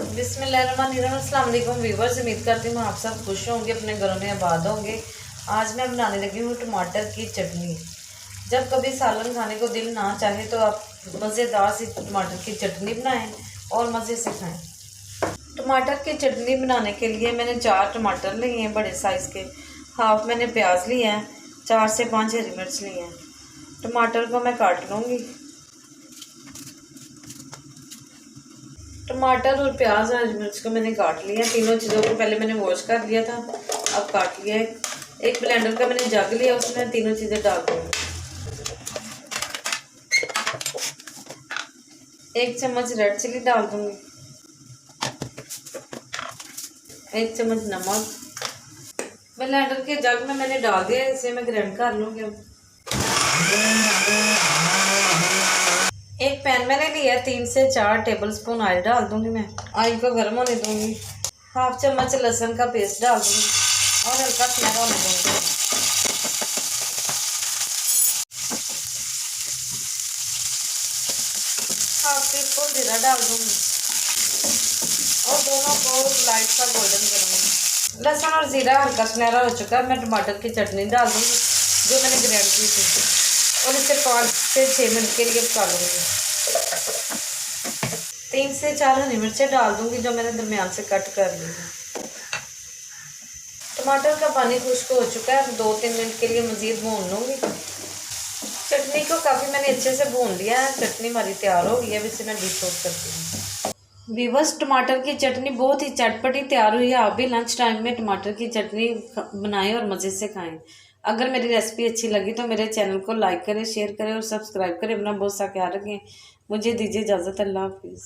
बिस्मिल्लाहिर्रहमानिर्रहीम। अस्सलाम वालेकुम व्यूअर्स, उम्मीद करती हूँ आप सब खुश होंगे, अपने घरों में आबाद होंगे। आज मैं बनाने लगी हूँ टमाटर की चटनी। जब कभी सालन खाने को दिल ना चाहे तो आप मज़ेदार सी टमाटर की चटनी बनाएं और मज़े से खाएं। टमाटर की चटनी बनाने के लिए मैंने 4 टमाटर लिए हैं बड़े साइज़ के। हाफ मैंने प्याज लिया है, 4 से 5 हरी मिर्च लिए हैं। टमाटर को मैं काट लूँगी। टमाटर और प्याज और हरी मिर्च को मैंने काट लिया। तीनों चीज़ों को पहले मैंने वॉश कर लिया था, अब काट लिया है। एक ब्लेंडर का मैंने जग लिया, उसमें तीनों चीज़ें डाल दूँगी। 1 चम्मच रेड चिली डाल दूँगी, 1 चम्मच नमक। ब्लेंडर के जग में मैंने डाल दिया, इसे मैं ग्राइंड कर लूँगी। अब एक पैन मैंने लिया, 3 से 4 टेबलस्पून ऑयल डाल दूंगी। मैं ऑयल को गर्म होने दूंगी। हाफ चम्मच लहसुन का पेस्ट डाल दूंगी और हल्का सुनहरा होने दूंगी। हाफ टी स्पून जीरा डाल दूंगी और दोनों को लाइट सा गोल्डन करूंगी। लहसुन और जीरा हल्का सुनहरा हो चुका है। मैं टमाटर की चटनी डाल दूंगी जो मैंने ग्राइंड की थी और इसे 5 से 6 मिनट के लिए पका लूँगी। 3 से 4 हरी मिर्चें डाल दूंगी जो मैंने दरमियान से कट कर ली है। टमाटर का पानी खुश्क हो चुका है, 2-3 मिनट के लिए मज़ीद भून लूँगी। चटनी को काफ़ी मैंने अच्छे से भून लिया है। चटनी हमारी तैयार हो गई है। अब इसे मैं डिश आउट करती हूँ। वीवर्स, टमाटर की चटनी बहुत ही चटपटी तैयार हुई है। आप भी लंच टाइम में टमाटर की चटनी बनाएं और मज़े से खाएं। अगर मेरी रेसिपी अच्छी लगी तो मेरे चैनल को लाइक करें, शेयर करें और सब्सक्राइब करें। अपना बहुत सा ख्याल रखें। मुझे दीजिए इजाज़त। अल्लाह हाफिज़।